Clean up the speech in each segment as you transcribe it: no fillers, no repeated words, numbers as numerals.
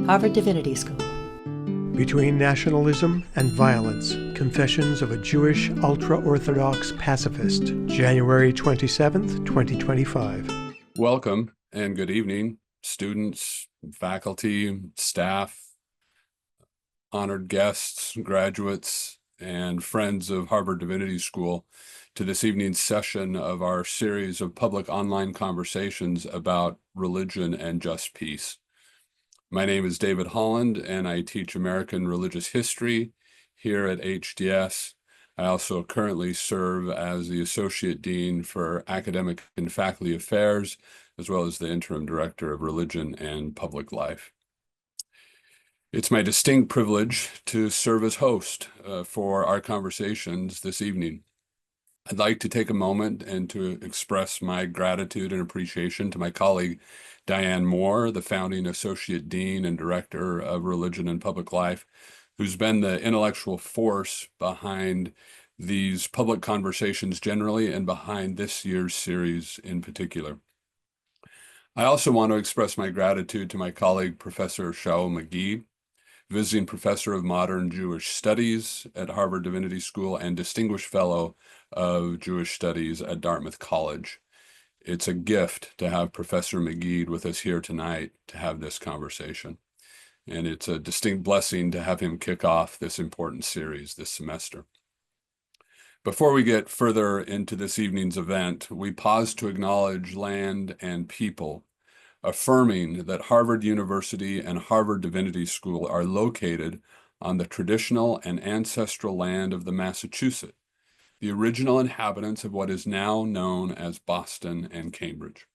Harvard Divinity School. Between Nationalism and Violence, Confessions of a Jewish Ultra-Orthodox Pacifist, January 27th, 2025. Welcome and good evening, students, faculty, staff, honored guests, graduates, and friends of Harvard Divinity School to this evening's session of our series of public online conversations about religion and just peace. My name is David Holland, and I teach American religious history here at HDS. I also currently serve as the Associate Dean for Academic and Faculty Affairs, as well as the Interim Director of Religion and Public Life. It's my distinct privilege to serve as host for our conversations this evening. I'd like to take a moment and to express my gratitude and appreciation to my colleague, Diane Moore, the founding Associate Dean and Director of Religion and Public Life, who's been the intellectual force behind these public conversations generally and behind this year's series in particular. I also want to express my gratitude to my colleague, Professor Shaul Magid, visiting professor of modern Jewish studies at Harvard Divinity School and distinguished fellow of Jewish studies at Dartmouth College. It's a gift to have Professor Magid with us here tonight to have this conversation. And it's a distinct blessing to have him kick off this important series this semester. Before we get further into this evening's event, we pause to acknowledge land and people, affirming that Harvard University and Harvard Divinity School are located on the traditional and ancestral land of the Massachusetts, the original inhabitants of what is now known as Boston and Cambridge.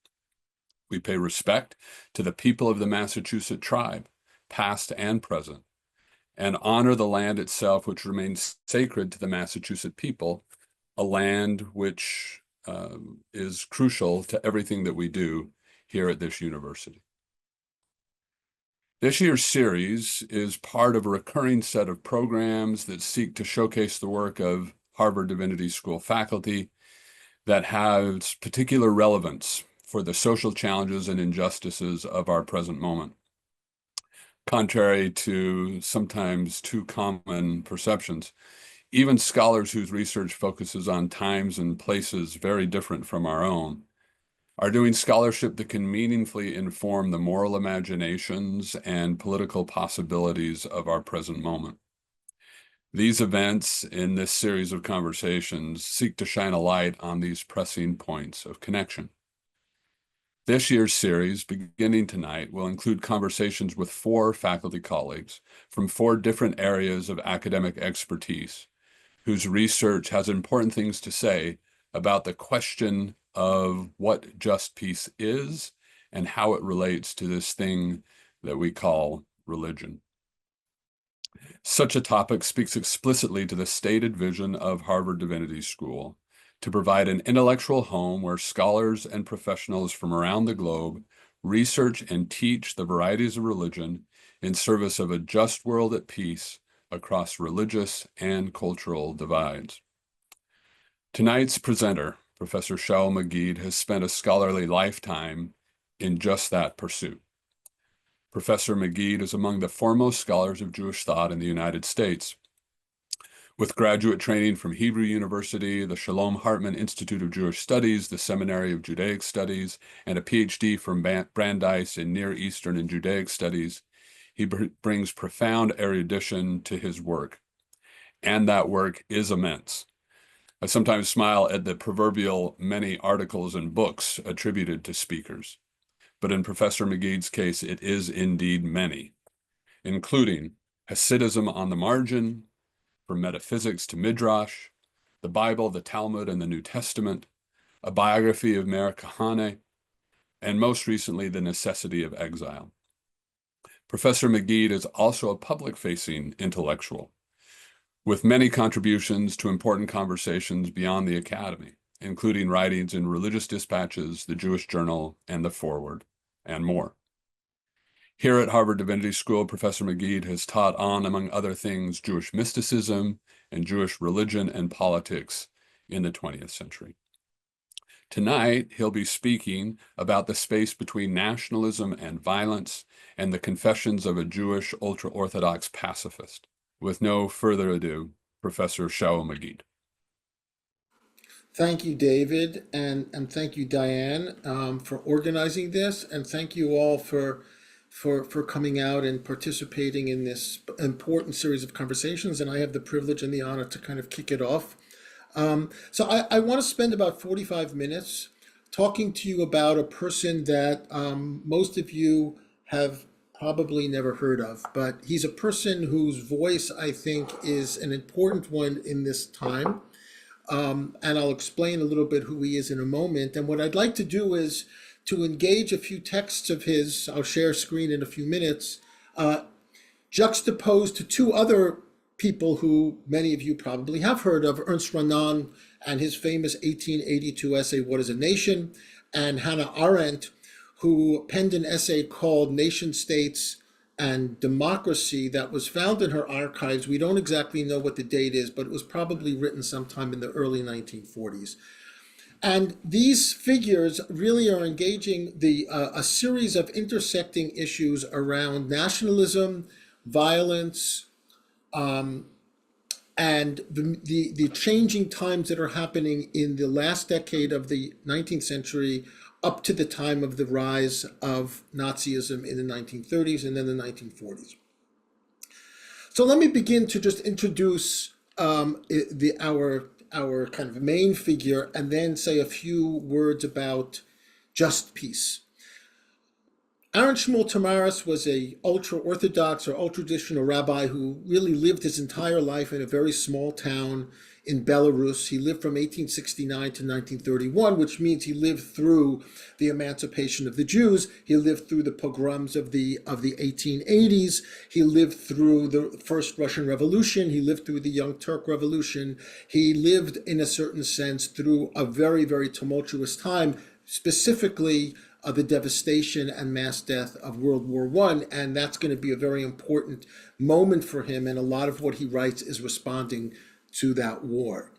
We pay respect to the people of the Massachusetts tribe, past and present, and honor the land itself, which remains sacred to the Massachusetts people, a land which is crucial to everything that we do here at this university. This year's series is part of a recurring set of programs that seek to showcase the work of Harvard Divinity School faculty that has particular relevance for the social challenges and injustices of our present moment. Contrary to sometimes too common perceptions, even scholars whose research focuses on times and places very different from our own are doing scholarship that can meaningfully inform the moral imaginations and political possibilities of our present moment. These events in this series of conversations seek to shine a light on these pressing points of connection. This year's series, beginning tonight, will include conversations with 4 faculty colleagues from 4 different areas of academic expertise, whose research has important things to say about the question of what just peace is and how it relates to this thing that we call religion. Such a topic speaks explicitly to the stated vision of Harvard Divinity School to provide an intellectual home where scholars and professionals from around the globe research and teach the varieties of religion in service of a just world at peace across religious and cultural divides. Tonight's presenter, Professor Shaul Magid, has spent a scholarly lifetime in just that pursuit. Professor Magid is among the foremost scholars of Jewish thought in the United States. With graduate training from Hebrew University, the Shalom Hartman Institute of Jewish Studies, the Seminary of Judaic Studies, and a PhD from Brandeis in Near Eastern and Judaic Studies, he brings profound erudition to his work. And that work is immense. I sometimes smile at the proverbial many articles and books attributed to speakers. But in Professor Magid's case, it is indeed many, including Hasidism on the margin, from metaphysics to Midrash, the Bible, the Talmud, and the New Testament, a biography of Meir Kahane, and most recently, The Necessity of Exile. Professor Magid is also a public-facing intellectual, with many contributions to important conversations beyond the academy, including writings in Religious Dispatches, the Jewish Journal, and the Forward, and more. Here at Harvard Divinity School, Professor Magid has taught on, among other things, Jewish mysticism and Jewish religion and politics in the 20th century. Tonight, he'll be speaking about the space between nationalism and violence and the confessions of a Jewish ultra-Orthodox pacifist. With no further ado, Professor Shaul Magid. Thank you, David, and thank you, Diane, for organizing this, and thank you all for coming out and participating in this important series of conversations. And I have the privilege and the honor to kind of kick it off. So I want to spend about 45 minutes talking to you about a person that most of you have probably never heard of, but he's a person whose voice I think is an important one in this time. And I'll explain a little bit who he is in a moment. And what I'd like to do is to engage a few texts of his. I'll share screen in a few minutes, juxtaposed to two other people who many of you probably have heard of, Ernst Renan and his famous 1882 essay, What is a Nation? And Hannah Arendt, who penned an essay called Nation States and Democracy that was found in her archives. We don't exactly know what the date is, but it was probably written sometime in the early 1940s. And these figures really are engaging a series of intersecting issues around nationalism, violence, and the changing times that are happening in the last decade of the 19th century up to the time of the rise of Nazism in the 1930s and then the 1940s. So let me begin to just introduce our kind of main figure and then say a few words about just peace. Aaron Shmuel Tamares was a ultra-Orthodox or ultra-traditional rabbi who really lived his entire life in a very small town in Belarus. He lived from 1869 to 1931, which means he lived through the emancipation of the Jews. He lived through the pogroms of the 1880s. He lived through the first Russian Revolution. He lived through the Young Turk Revolution. He lived, in a certain sense, through a very, very tumultuous time, specifically the devastation and mass death of World War I, and that's going to be a very important moment for him, and a lot of what he writes is responding to that war.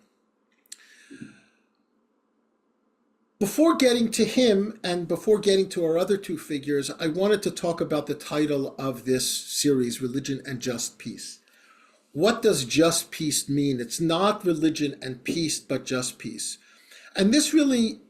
Before getting to him and before getting to our other two figures, I wanted to talk about the title of this series, Religion and Just Peace. What does just peace mean? It's not religion and peace, but just peace. And this really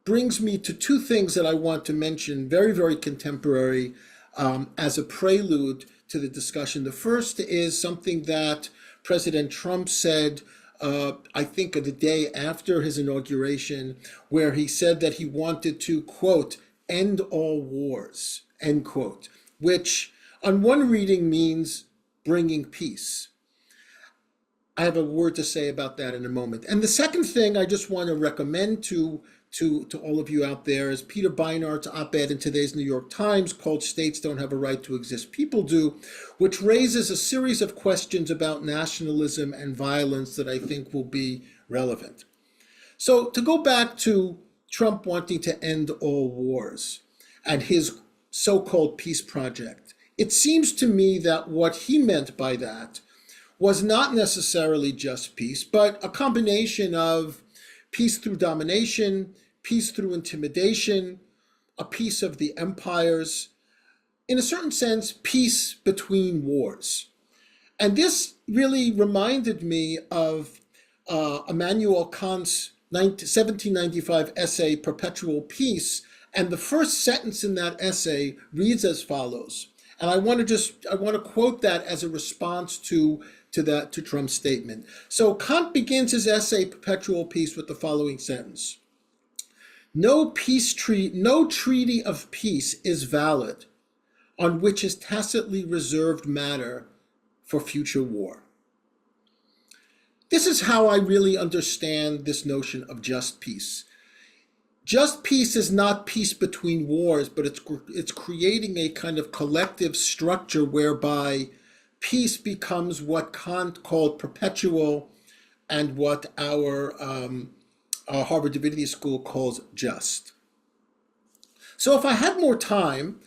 brings me to two things that I want to mention, very, very contemporary, as a prelude to the discussion. The first is something that President Trump said, I think the day after his inauguration, where he said that he wanted to, quote, end all wars, end quote, which on one reading means bringing peace. I have a word to say about that in a moment. And the second thing I just want to recommend to all of you out there is Peter Beinart's op-ed in today's New York Times called States Don't Have a Right to Exist, People Do, which raises a series of questions about nationalism and violence that I think will be relevant. So to go back to Trump wanting to end all wars and his so-called peace project, it seems to me that what he meant by that was not necessarily just peace, but a combination of peace through domination, peace through intimidation, a peace of the empires, in a certain sense, peace between wars. And this really reminded me of Immanuel Kant's 1795 essay, Perpetual Peace. And the first sentence in that essay reads as follows. And I want to quote that as a response to Trump's statement. So Kant begins his essay, Perpetual Peace, with the following sentence. No treaty of peace is valid on which is tacitly reserved matter for future war. This is how I really understand this notion of just peace. Just peace is not peace between wars, but it's creating a kind of collective structure whereby peace becomes what Kant called perpetual and what our Harvard Divinity School calls just. So if I had more time,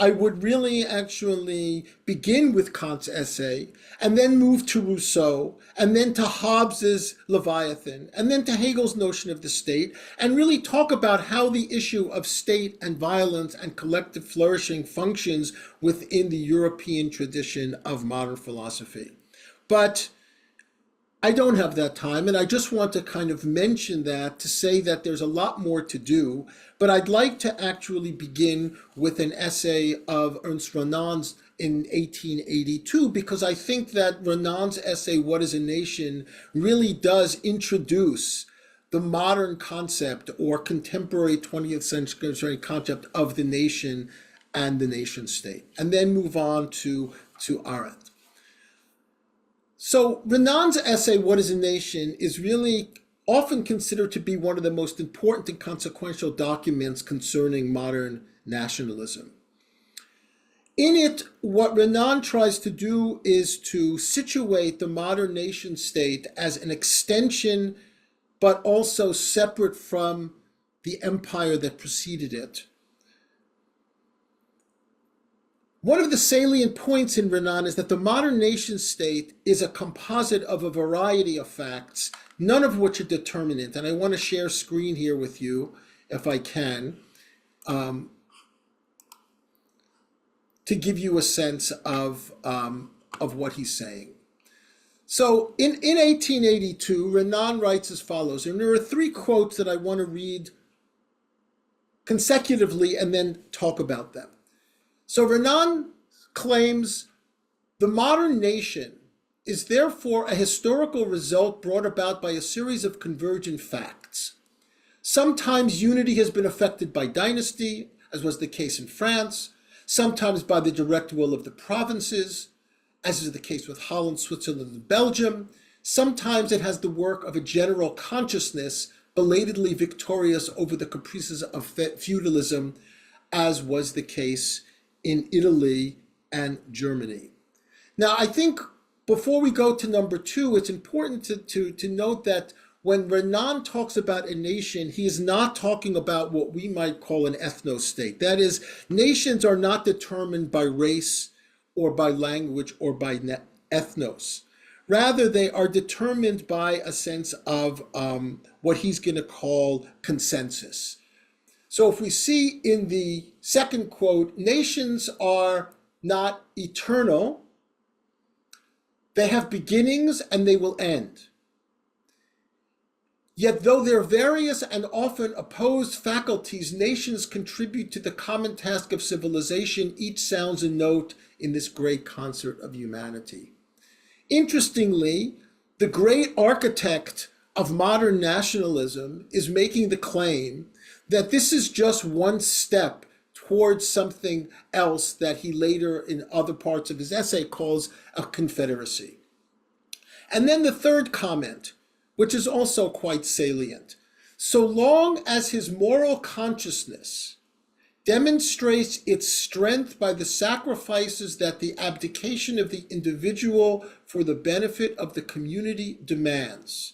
I would really actually begin with Kant's essay, and then move to Rousseau, and then to Hobbes's Leviathan, and then to Hegel's notion of the state, and really talk about how the issue of state and violence and collective flourishing functions within the European tradition of modern philosophy. But I don't have that time, and I just want to kind of mention that to say that there's a lot more to do, but I'd like to actually begin with an essay of Ernst Renan's in 1882, because I think that Renan's essay, What is a Nation, really does introduce the modern concept or contemporary 20th century concept of the nation and the nation state, and then move on to Arendt. So Renan's essay, What is a Nation, is really often considered to be one of the most important and consequential documents concerning modern nationalism. In it, what Renan tries to do is to situate the modern nation state as an extension, but also separate from the empire that preceded it. One of the salient points in Renan is that the modern nation state is a composite of a variety of facts, none of which are determinate. And I want to share screen here with you, if I can, to give you a sense of what he's saying. So in 1882, Renan writes as follows, and there are three quotes that I want to read consecutively and then talk about them. So Renan claims the modern nation is therefore a historical result brought about by a series of convergent facts. Sometimes unity has been affected by dynasty, as was the case in France, sometimes by the direct will of the provinces, as is the case with Holland, Switzerland, and Belgium. Sometimes it has the work of a general consciousness, belatedly victorious over the caprices of feudalism, as was the case in Italy and Germany. Now, I think before we go to number two, it's important to note that when Renan talks about a nation, he is not talking about what we might call an ethno-state. That is, nations are not determined by race or by language or by ethnos. Rather, they are determined by a sense of what he's going to call consensus. So if we see in the second quote, nations are not eternal. They have beginnings and they will end. Yet though they're various and often opposed faculties, nations contribute to the common task of civilization. Each sounds a note in this great concert of humanity. Interestingly, the great architect of modern nationalism is making the claim that this is just one step towards something else that he later in other parts of his essay calls a confederacy. And then the third comment, which is also quite salient. So long as his moral consciousness demonstrates its strength by the sacrifices that the abdication of the individual for the benefit of the community demands,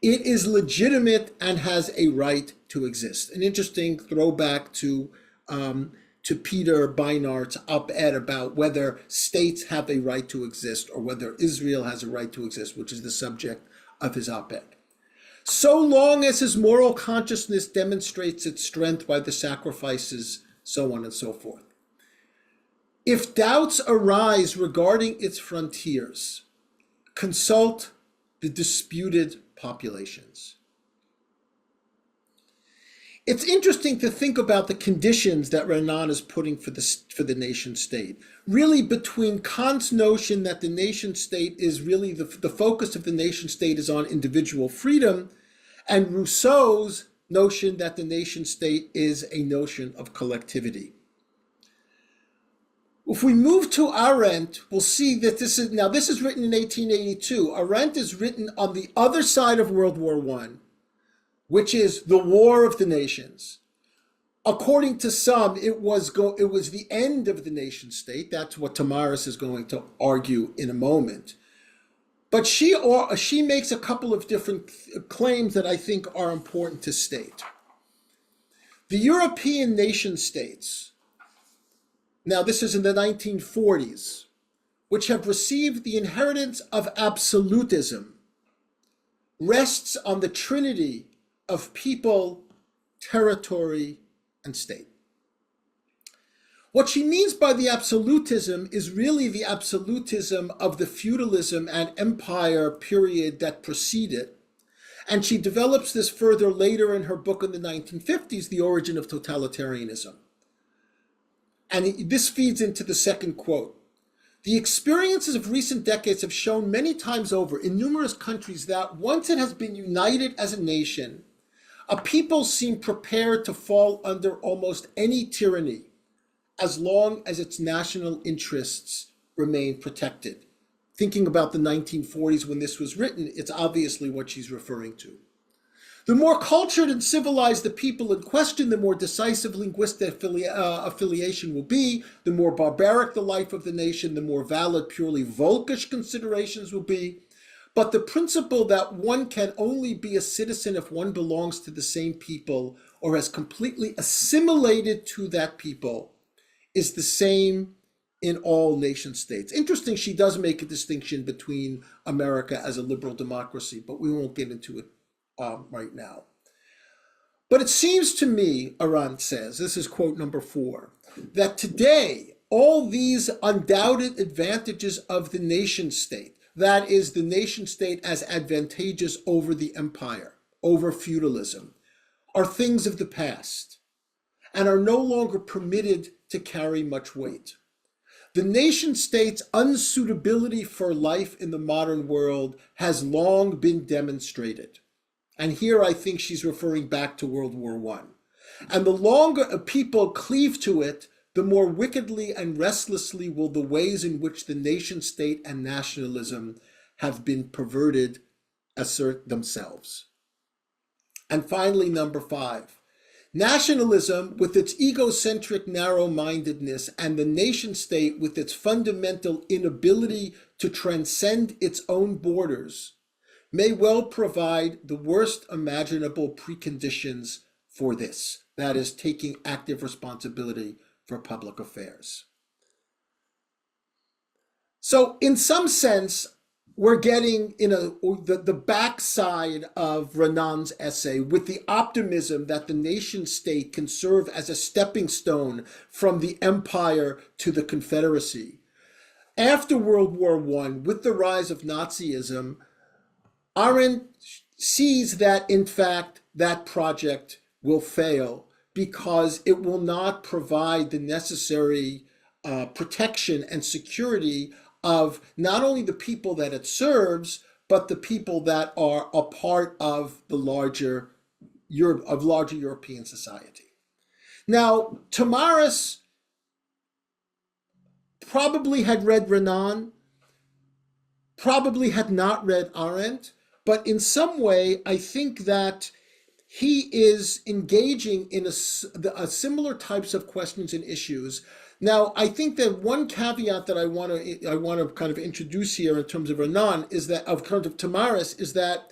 it is legitimate and has a right to exist. An interesting throwback to Peter Beinart's op-ed about whether states have a right to exist or whether Israel has a right to exist, which is the subject of his op-ed. So long as his moral consciousness demonstrates its strength by the sacrifices, so on and so forth. If doubts arise regarding its frontiers, consult the disputed populations. It's interesting to think about the conditions that Renan is putting for the nation state. Really, between Kant's notion that the nation state is really the focus of the nation state is on individual freedom, and Rousseau's notion that the nation state is a notion of collectivity. If we move to Arendt, we'll see that this is written in 1882. Arendt is written on the other side of World War I, which is the War of the Nations. According to some, it was the end of the nation state. That's what Tamarus is going to argue in a moment. But she makes a couple of different claims that I think are important to state. The European nation states now this is in the 1940s, which have received the inheritance of absolutism, rests on the trinity of people, territory, and state. What she means by the absolutism is really the absolutism of the feudalism and empire period that preceded. And she develops this further later in her book in the 1950s, The Origin of Totalitarianism. And this feeds into the second quote. The experiences of recent decades have shown many times over in numerous countries that once it has been united as a nation, a people seem prepared to fall under almost any tyranny, as long as its national interests remain protected. Thinking about the 1940s when this was written, it's obviously what she's referring to. The more cultured and civilized the people in question, the more decisive linguistic affiliation will be, the more barbaric the life of the nation, the more valid purely Volkish considerations will be. But the principle that one can only be a citizen if one belongs to the same people or has completely assimilated to that people is the same in all nation states. Interesting, she does make a distinction between America as a liberal democracy, but we won't get into it right now. But it seems to me, Aaron says, this is quote number 4, that today all these undoubted advantages of the nation state, that is the nation state as advantageous over the empire, over feudalism, are things of the past and are no longer permitted to carry much weight. The nation state's unsuitability for life in the modern world has long been demonstrated. And here I think she's referring back to World War I. And the longer a people cleave to it, the more wickedly and restlessly will the ways in which the nation state and nationalism have been perverted assert themselves. And finally, number 5. Nationalism, with its egocentric narrow-mindedness, and the nation-state with its fundamental inability to transcend its own borders, may well provide the worst imaginable preconditions for this, that is, taking active responsibility for public affairs. So, in some sense, we're getting the backside of Renan's essay with the optimism that the nation state can serve as a stepping stone from the empire to the Confederacy. After World War I, with the rise of Nazism, Aaron sees that, in fact, that project will fail because it will not provide the necessary protection and security of not only the people that it serves, but the people that are a part of the larger European society. Now, Tamarus probably had read Renan, probably had not read Arendt, but in some way, I think that he is engaging in a similar types of questions and issues. Now, I think that one caveat that I want to kind of introduce here in terms of Renan is that, of kind of Tamarus, is that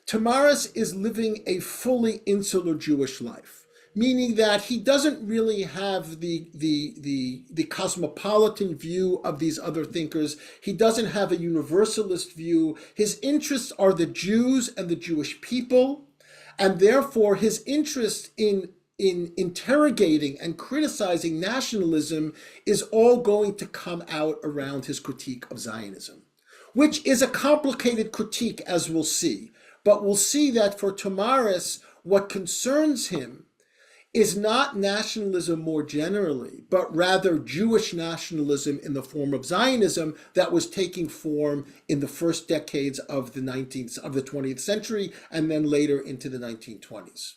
Tamarus is living a fully insular Jewish life, meaning that he doesn't really have the cosmopolitan view of these other thinkers. He doesn't have a universalist view. His interests are the Jews and the Jewish people, and therefore his interest in interrogating and criticizing nationalism is all going to come out around his critique of Zionism, which is a complicated critique, as we'll see. But we'll see that for Tamarus, what concerns him is not nationalism more generally, but rather Jewish nationalism in the form of Zionism that was taking form in the first decades of the 20th century and then later into the 1920s.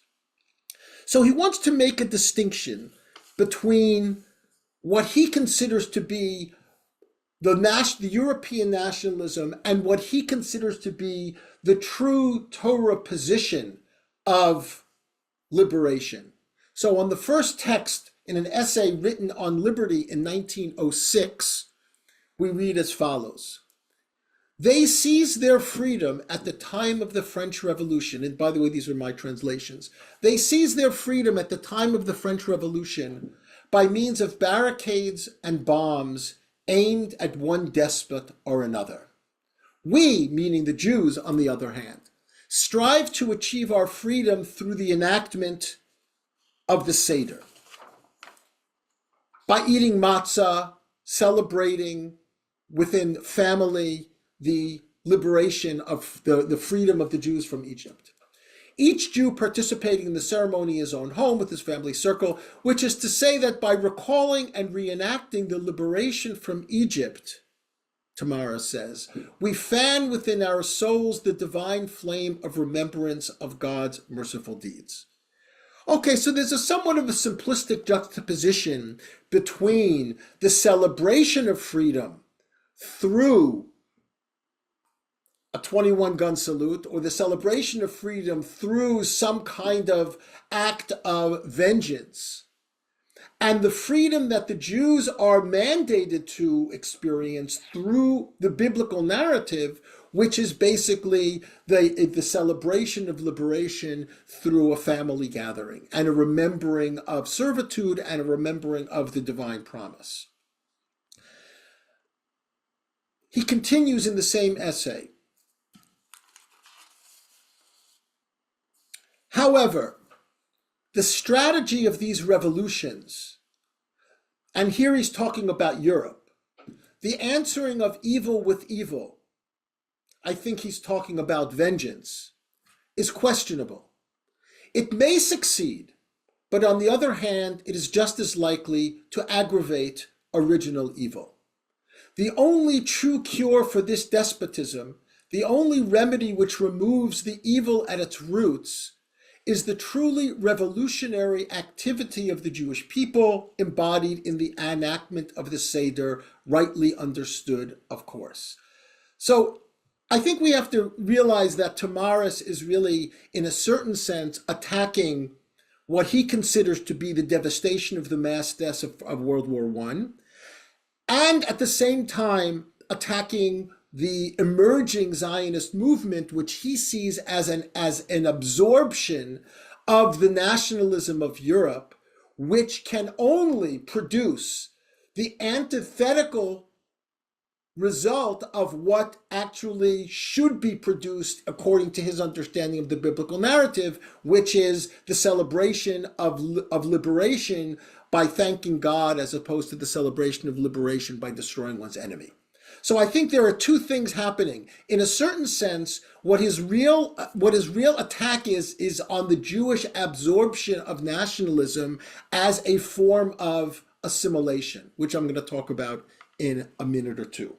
So he wants to make a distinction between what he considers to be the European nationalism and what he considers to be the true Torah position of liberation. So on the first text in an essay written on liberty in 1906, we read as follows. They seized their freedom at the time of the French Revolution. And by the way, these are my translations. They seized their freedom at the time of the French Revolution by means of barricades and bombs aimed at one despot or another. We, meaning the Jews, on the other hand, strive to achieve our freedom through the enactment of the Seder, by eating matzah, celebrating within family the liberation of the freedom of the Jews from Egypt. Each Jew participating in the ceremony in his own home with his family circle, which is to say that by recalling and reenacting the liberation from Egypt, Tamarus says, we fan within our souls the divine flame of remembrance of God's merciful deeds. Okay, so there's a somewhat of a simplistic juxtaposition between the celebration of freedom through a 21-gun salute, or the celebration of freedom through some kind of act of vengeance, and the freedom that the Jews are mandated to experience through the biblical narrative, which is basically the celebration of liberation through a family gathering and a remembering of servitude and a remembering of the divine promise. He continues in the same essay. However, the strategy of these revolutions, and here he's talking about Europe, the answering of evil with evil, I think he's talking about vengeance, is questionable. It may succeed, but on the other hand, it is just as likely to aggravate original evil. The only true cure for this despotism, the only remedy which removes the evil at its roots, is the truly revolutionary activity of the Jewish people embodied in the enactment of the Seder, rightly understood, of course. So I think we have to realize that Tamarus is really, in a certain sense, attacking what he considers to be the devastation of the mass deaths of World War I, and at the same time attacking the emerging Zionist movement, which he sees as an absorption of the nationalism of Europe, which can only produce the antithetical result of what actually should be produced according to his understanding of the biblical narrative, which is the celebration of liberation by thanking God, as opposed to the celebration of liberation by destroying one's enemy. So I think there are two things happening. In a certain sense, what his real attack is on the Jewish absorption of nationalism as a form of assimilation, which I'm going to talk about in a minute or two.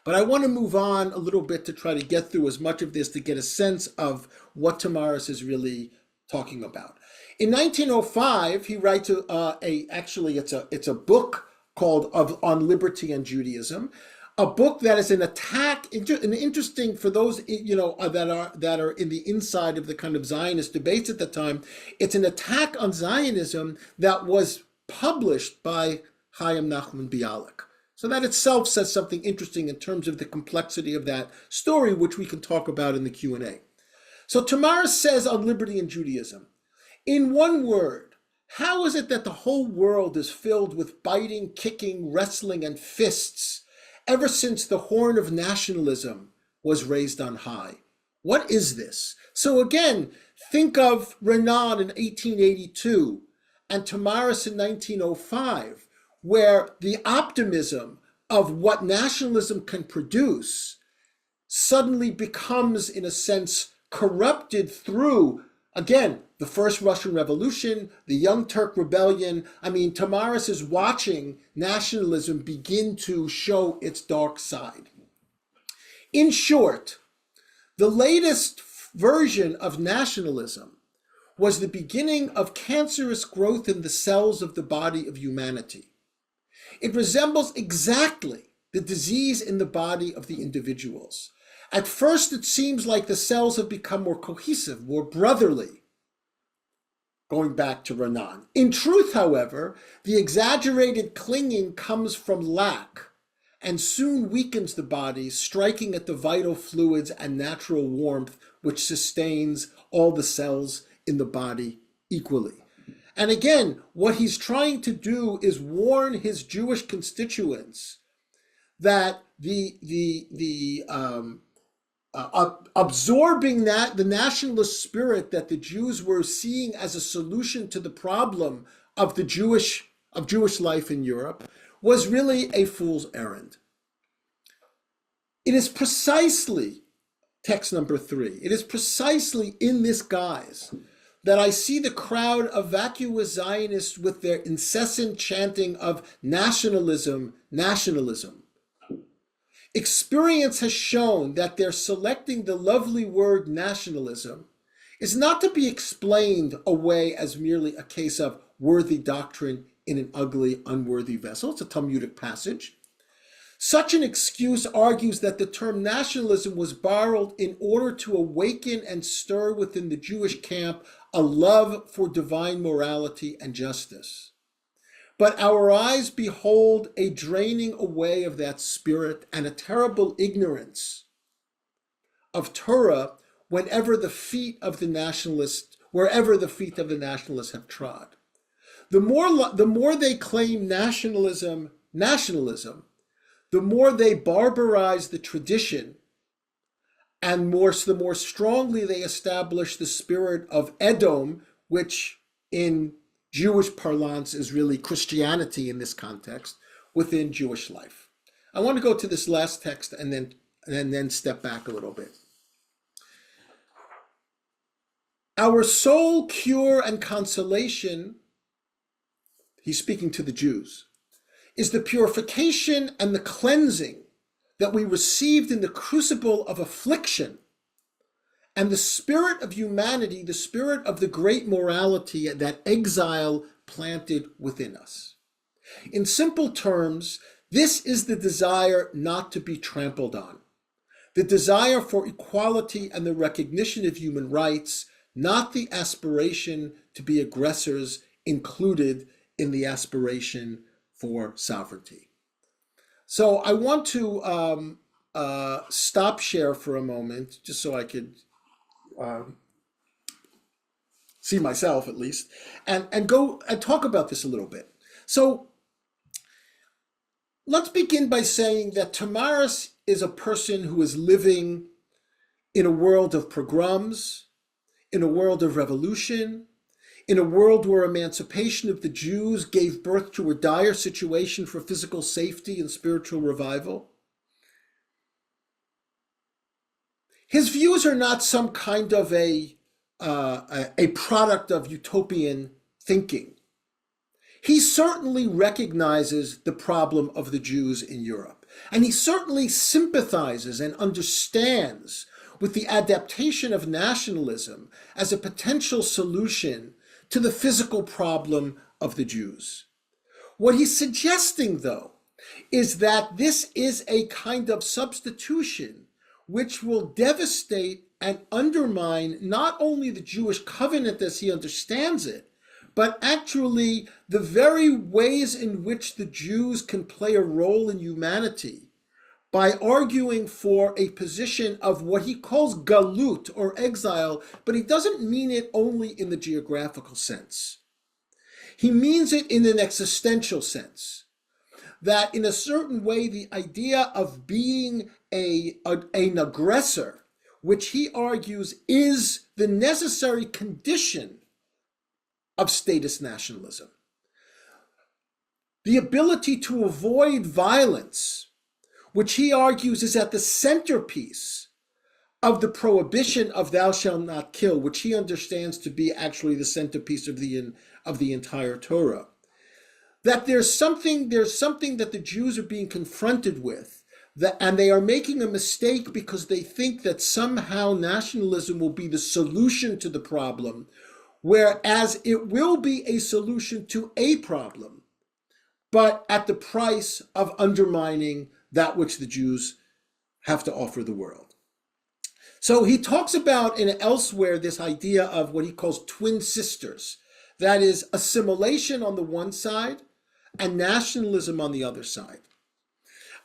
But I want to move on a little bit to try to get through as much of this to get a sense of what Tamarus is really talking about. In 1905, he writes it's a book called On Liberty and Judaism, a book that is an attack, and interesting for those that are in the inside of the kind of Zionist debates at the time. It's an attack on Zionism that was published by Chaim Nachman Bialik. So that itself says something interesting in terms of the complexity of that story, which we can talk about in the Q&A. So Tamarus says on liberty and Judaism, in one word, how is it that the whole world is filled with biting, kicking, wrestling, and fists ever since the horn of nationalism was raised on high? What is this? So again, think of Renan in 1882 and Tamarus in 1905, where the optimism of what nationalism can produce suddenly becomes, in a sense, corrupted through, again, the First Russian Revolution, the Young Turk Rebellion. I mean, Tamarus is watching nationalism begin to show its dark side. In short, the latest version of nationalism was the beginning of cancerous growth in the cells of the body of humanity. It resembles exactly the disease in the body of the individuals. At first, it seems like the cells have become more cohesive, more brotherly, going back to Renan. In truth, however, the exaggerated clinging comes from lack and soon weakens the body, striking at the vital fluids and natural warmth which sustains all the cells in the body equally. And again, what he's trying to do is warn his Jewish constituents that absorbing the nationalist spirit that the Jews were seeing as a solution to the problem of Jewish life in Europe was really a fool's errand. It is precisely, text number 3, it is precisely in this guise that I see the crowd of vacuous Zionists with their incessant chanting of nationalism, nationalism. Experience has shown that their selecting the lovely word nationalism is not to be explained away as merely a case of worthy doctrine in an ugly, unworthy vessel. It's a Talmudic passage. Such an excuse argues that the term nationalism was borrowed in order to awaken and stir within the Jewish camp a love for divine morality and justice. But our eyes behold a draining away of that spirit and a terrible ignorance of Torah wherever the feet of the nationalists have trod. The more they claim nationalism, the more they barbarize the tradition, and the more strongly they establish the spirit of Edom, which in Jewish parlance is really Christianity in this context, within Jewish life. I want to go to this last text and then step back a little bit. Our sole cure and consolation, he's speaking to the Jews, is the purification and the cleansing that we received in the crucible of affliction, and the spirit of humanity, the spirit of the great morality that exile planted within us. In simple terms, this is the desire not to be trampled on, the desire for equality and the recognition of human rights, not the aspiration to be aggressors included in the aspiration for sovereignty. So I want to stop share for a moment, just so I could see myself at least, and go and talk about this a little bit. So let's begin by saying that Tamares is a person who is living in a world of pogroms, in a world of revolution, in a world where emancipation of the Jews gave birth to a dire situation for physical safety and spiritual revival. His views are not some kind of a product of utopian thinking. He certainly recognizes the problem of the Jews in Europe, and he certainly sympathizes and understands with the adaptation of nationalism as a potential solution to the physical problem of the Jews. What he's suggesting, though, is that this is a kind of substitution which will devastate and undermine not only the Jewish covenant as he understands it, but actually the very ways in which the Jews can play a role in humanity by arguing for a position of what he calls galut, or exile, but he doesn't mean it only in the geographical sense. He means it in an existential sense, that in a certain way the idea of being an aggressor, which he argues is the necessary condition of statist nationalism, the ability to avoid violence, which he argues is at the centerpiece of the prohibition of thou shalt not kill, which he understands to be actually the centerpiece of the entire Torah. That there's something that the Jews are being confronted with, and they are making a mistake because they think that somehow nationalism will be the solution to the problem, whereas it will be a solution to a problem, but at the price of undermining that which the Jews have to offer the world. So he talks about elsewhere this idea of what he calls twin sisters. That is assimilation on the one side and nationalism on the other side.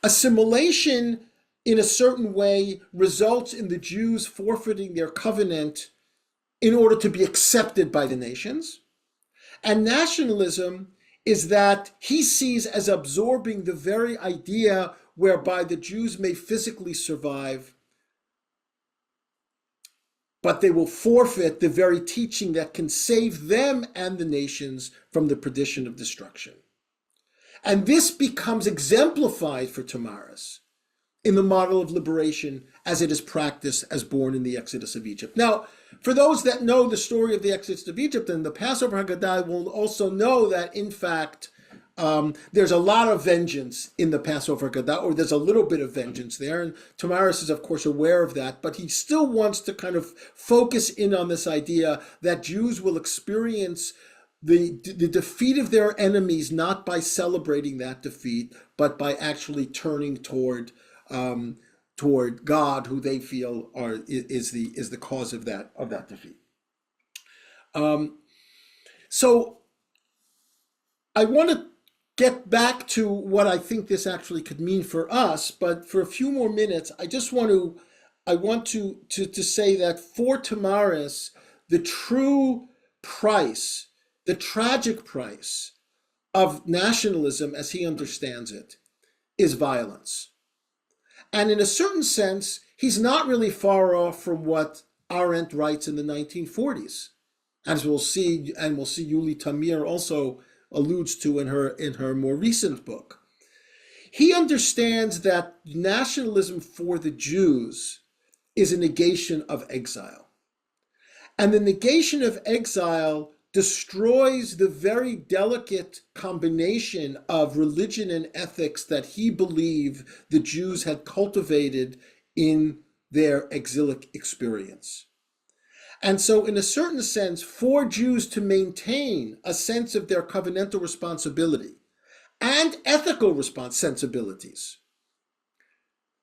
Assimilation in a certain way results in the Jews forfeiting their covenant in order to be accepted by the nations. And nationalism is that he sees as absorbing the very idea whereby the Jews may physically survive, but they will forfeit the very teaching that can save them and the nations from the perdition of destruction. And this becomes exemplified for Tamares in the model of liberation as it is practiced as born in the Exodus of Egypt. Now, for those that know the story of the Exodus of Egypt and the Passover Haggadah will also know that, in fact, there's a lot of vengeance in the Passover Haggadah, or there's a little bit of vengeance there, and Tamares is, of course, aware of that, but he still wants to kind of focus in on this idea that Jews will experience the defeat of their enemies not by celebrating that defeat, but by actually turning toward God, who they feel is the cause of that defeat. So I want to get back to what I think this actually could mean for us, but for a few more minutes, I want to say that for Tamares, the true price, the tragic price of nationalism, as he understands it, is violence. And in a certain sense, he's not really far off from what Arendt writes in the 1940s, as we'll see, and we'll see Yuli Tamir also alludes to in her more recent book. He understands that nationalism for the Jews is a negation of exile. And the negation of exile destroys the very delicate combination of religion and ethics that he believed the Jews had cultivated in their exilic experience. And so, in a certain sense, for Jews to maintain a sense of their covenantal responsibility and ethical sensibilities,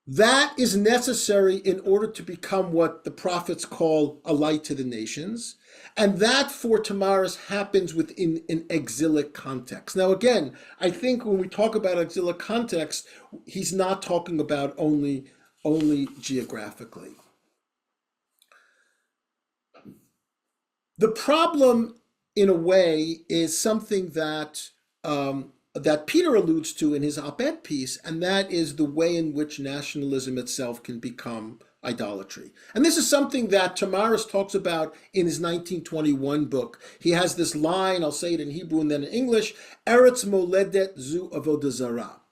that is necessary in order to become what the prophets call a light to the nations. And that, for Tamares, happens within an exilic context. Now, again, I think when we talk about exilic context, he's not talking about only geographically. The problem, in a way, is something that that Peter alludes to in his op-ed piece, and that is the way in which nationalism itself can become idolatry. And this is something that Tamares talks about in his 1921 book. He has this line, I'll say it in Hebrew and then in English, Eretz moledet zu avodah zarah.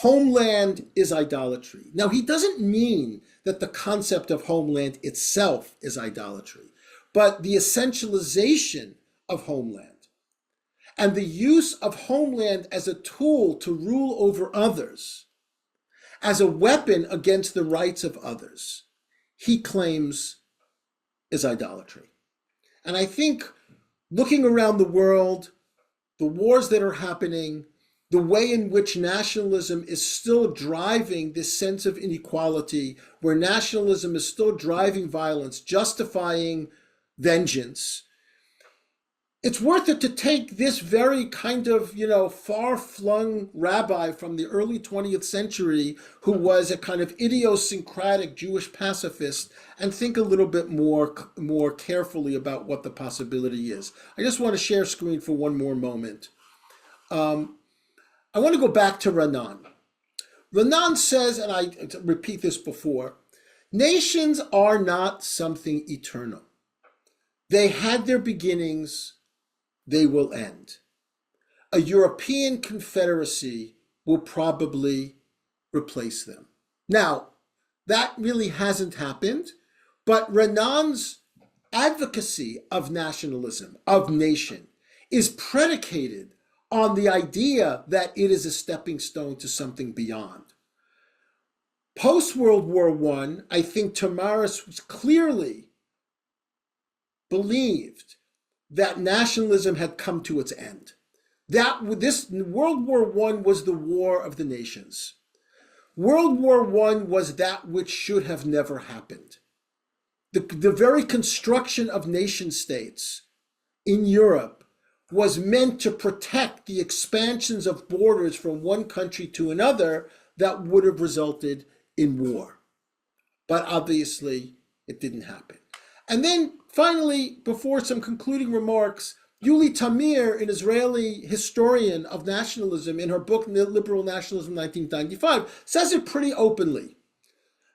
Homeland is idolatry. Now, he doesn't mean that the concept of homeland itself is idolatry, but the essentialization of homeland and the use of homeland as a tool to rule over others, as a weapon against the rights of others, he claims is idolatry. And I think looking around the world, the wars that are happening, the way in which nationalism is still driving this sense of inequality, where nationalism is still driving violence, justifying vengeance, it's worth it to take this very kind of, far-flung rabbi from the early 20th century who was a kind of idiosyncratic Jewish pacifist and think a little bit more carefully about what the possibility is. I just want to share screen for one more moment. I want to go back to Renan. Renan says, and I repeat this before, nations are not something eternal. They had their beginnings, they will end. A European confederacy will probably replace them. Now, that really hasn't happened, but Renan's advocacy of nationalism, of nation, is predicated on the idea that it is a stepping stone to something beyond. Post-World War I think Tamares was clearly believed that nationalism had come to its end. This World War I was the war of the nations. World War I was that which should have never happened. The very construction of nation states in Europe was meant to protect the expansions of borders from one country to another that would have resulted in war. But obviously, it didn't happen. And then finally, before some concluding remarks, Yuli Tamir, an Israeli historian of nationalism, in her book Liberal Nationalism 1995, says it pretty openly.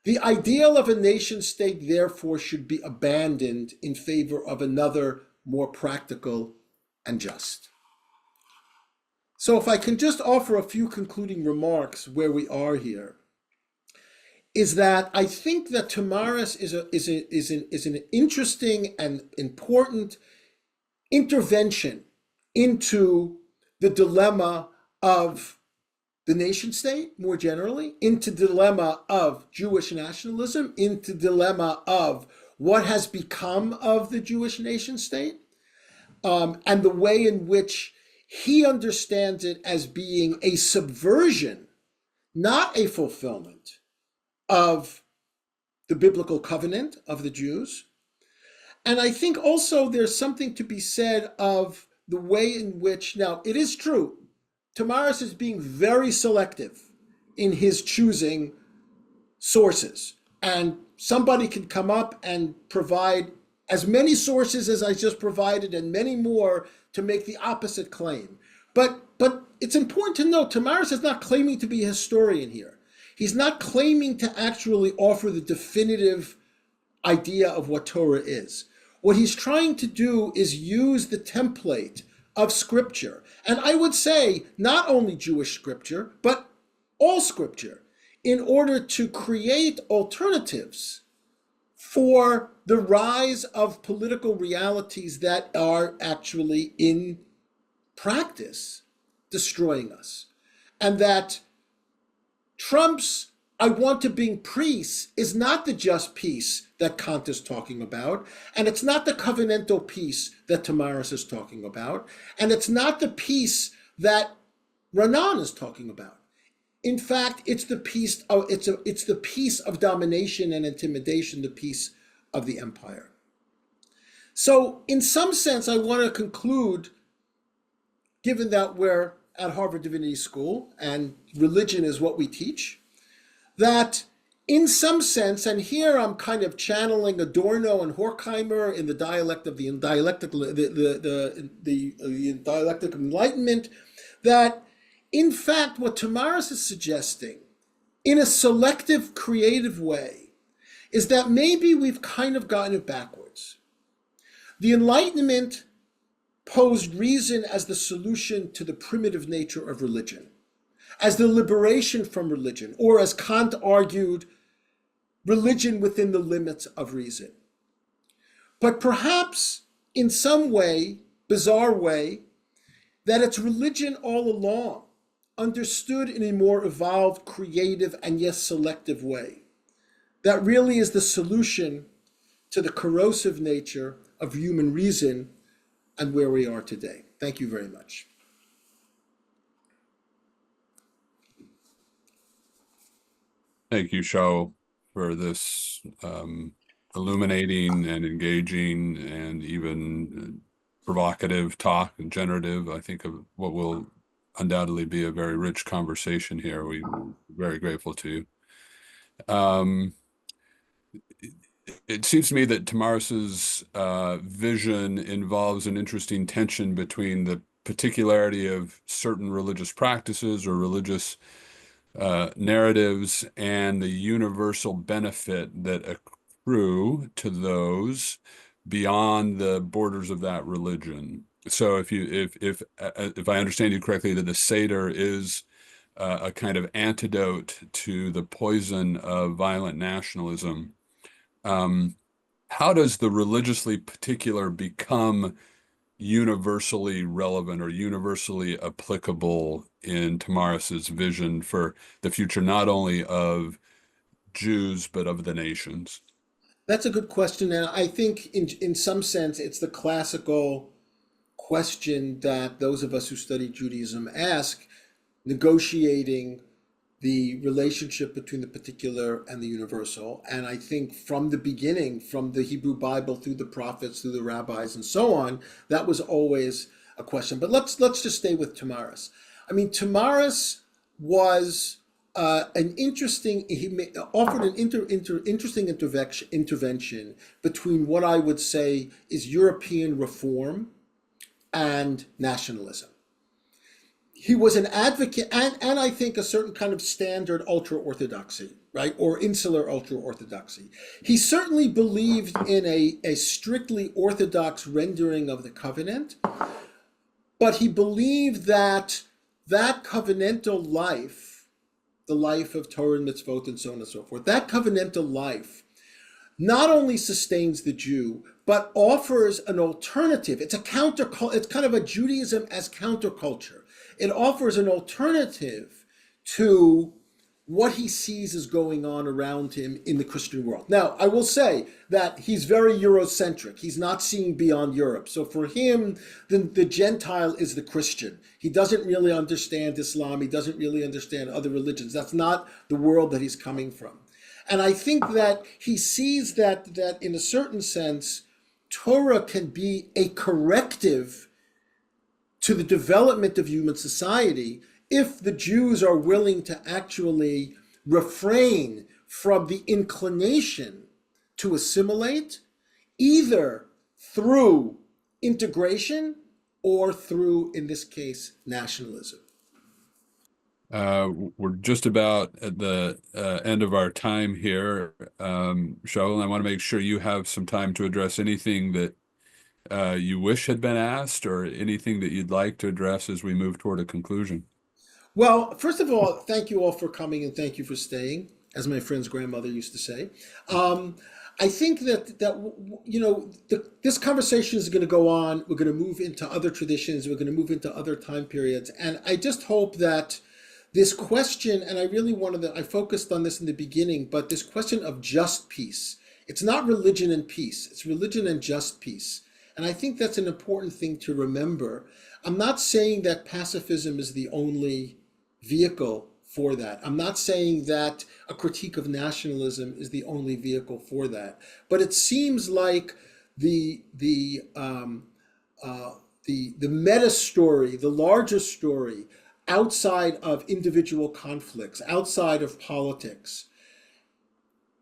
The ideal of a nation state, therefore, should be abandoned in favor of another more practical and just. So if I can just offer a few concluding remarks where we are here, is that I think that Tamaris is an interesting and important intervention into the dilemma of the nation state more generally, into the dilemma of Jewish nationalism, into the dilemma of what has become of the Jewish nation state, and the way in which he understands it as being a subversion, not a fulfillment of the biblical covenant of the Jews. And I think also there's something to be said of the way in which, now it is true, Tamaris is being very selective in his choosing sources. And somebody can come up and provide as many sources as I just provided and many more to make the opposite claim. But it's important to note, Tamaris is not claiming to be a historian here. He's not claiming to actually offer the definitive idea of what Torah is. What he's trying to do is use the template of scripture. And I would say not only Jewish scripture, but all scripture, in order to create alternatives for the rise of political realities that are actually in practice destroying us. And that Trump's "I want to bring peace" is not the just peace that Kant is talking about, and it's not the covenantal peace that Tamaris is talking about, and it's not the peace that Renan is talking about. In fact, it's the peace of domination and intimidation, the peace of the empire. So, in some sense, I want to conclude, given that we're at Harvard Divinity School and religion is what we teach, that in some sense, and here I'm kind of channeling Adorno and Horkheimer in the dialect of the dialectic of enlightenment, that in fact what Tamaris is suggesting in a selective, creative way is that maybe we've kind of gotten it backwards. The Enlightenment posed reason as the solution to the primitive nature of religion, as the liberation from religion, or as Kant argued, religion within the limits of reason. But perhaps in some way, bizarre way, that it's religion all along, understood in a more evolved, creative, and yes, selective way, that really is the solution to the corrosive nature of human reason and where we are today. Thank you very much. Thank you, Shaul, for this illuminating and engaging and even provocative talk and generative, I think, of what will undoubtedly be a very rich conversation here. We're very grateful to you. It seems to me that Tamaris's vision involves an interesting tension between the particularity of certain religious practices or religious narratives and the universal benefit that accrue to those beyond the borders of that religion. So if I understand you correctly, that the Seder is a kind of antidote to the poison of violent nationalism. How does the religiously particular become universally relevant or universally applicable in Tamaris's vision for the future, not only of Jews, but of the nations? That's a good question, and I think in some sense it's the classical question that those of us who study Judaism ask, negotiating the relationship between the particular and the universal. And I think from the beginning, from the Hebrew Bible through the prophets, through the rabbis, and so on, that was always a question. But let's just stay with Tamaris. I mean, Tamaris was he offered an interesting intervention between what I would say is European reform and nationalism. He was an advocate and I think a certain kind of standard ultra-Orthodoxy, right? Or insular ultra-Orthodoxy. He certainly believed in a strictly Orthodox rendering of the covenant, but he believed that that covenantal life, the life of Torah and mitzvot and so on and so forth, that covenantal life not only sustains the Jew, but offers an alternative. It's kind of a Judaism as counterculture. It offers an alternative to what he sees is going on around him in the Christian world. Now, I will say that he's very Eurocentric. He's not seeing beyond Europe. So for him, the Gentile is the Christian. He doesn't really understand Islam. He doesn't really understand other religions. That's not the world that he's coming from. And I think that he sees that in a certain sense, Torah can be a corrective to the development of human society if the Jews are willing to actually refrain from the inclination to assimilate, either through integration or through, in this case, nationalism. We're just about at the end of our time here, Shaul. I want to make sure you have some time to address anything that you wish had been asked or anything that you'd like to address as we move toward a conclusion. Well, first of all, thank you all for coming and thank you for staying, as my friend's grandmother used to say. I think that this conversation is going to go on. We're going to move into other traditions. We're going to move into other time periods. And I just hope that this question, and I focused on this in the beginning, but this question of just peace, it's not religion and peace, it's religion and just peace. And I think that's an important thing to remember. I'm not saying that pacifism is the only vehicle for that. I'm not saying that a critique of nationalism is the only vehicle for that. But it seems like the meta story, the larger story, outside of individual conflicts, outside of politics,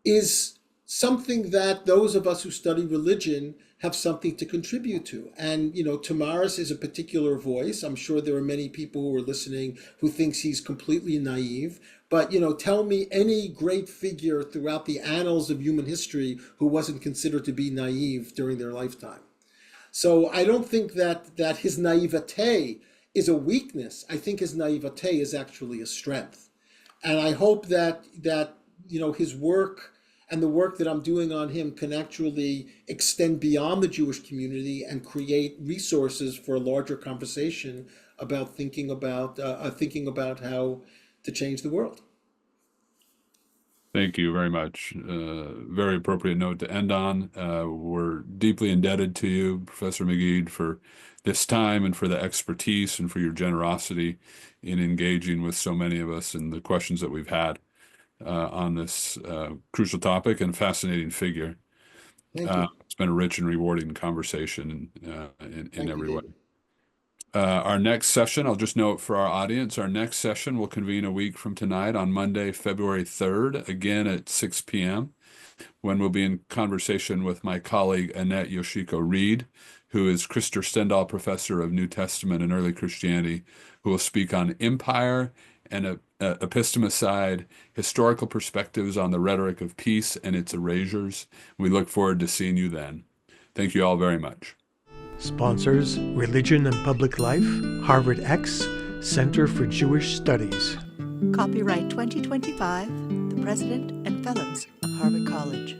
is something that those of us who study religion have something to contribute to. And, Tamares is a particular voice. I'm sure there are many people who are listening who thinks he's completely naive. But, tell me any great figure throughout the annals of human history who wasn't considered to be naive during their lifetime. So I don't think that his naivete is a weakness. I think his naivete is actually a strength. And I hope that his work and the work that I'm doing on him can actually extend beyond the Jewish community and create resources for a larger conversation about thinking about how to change the world. Thank you very much. Very appropriate note to end on. We're deeply indebted to you, Professor Magid, for this time and for the expertise and for your generosity in engaging with so many of us and the questions that we've had on this crucial topic and fascinating figure. Thank you. It's been a rich and rewarding conversation in every way. David. Our next session, I'll just note for our audience, our next session will convene a week from tonight on Monday, February 3rd, again at 6 p.m., when we'll be in conversation with my colleague Annette Yoshiko-Reed, who is Krister Stendahl Professor of New Testament and Early Christianity, who will speak on empire and epistemicide, historical perspectives on the rhetoric of peace and its erasures. We look forward to seeing you then. Thank you all very much. Sponsors: Religion and Public Life, Harvard X, Center for Jewish Studies. Copyright 2025, the President and Fellows of Harvard College.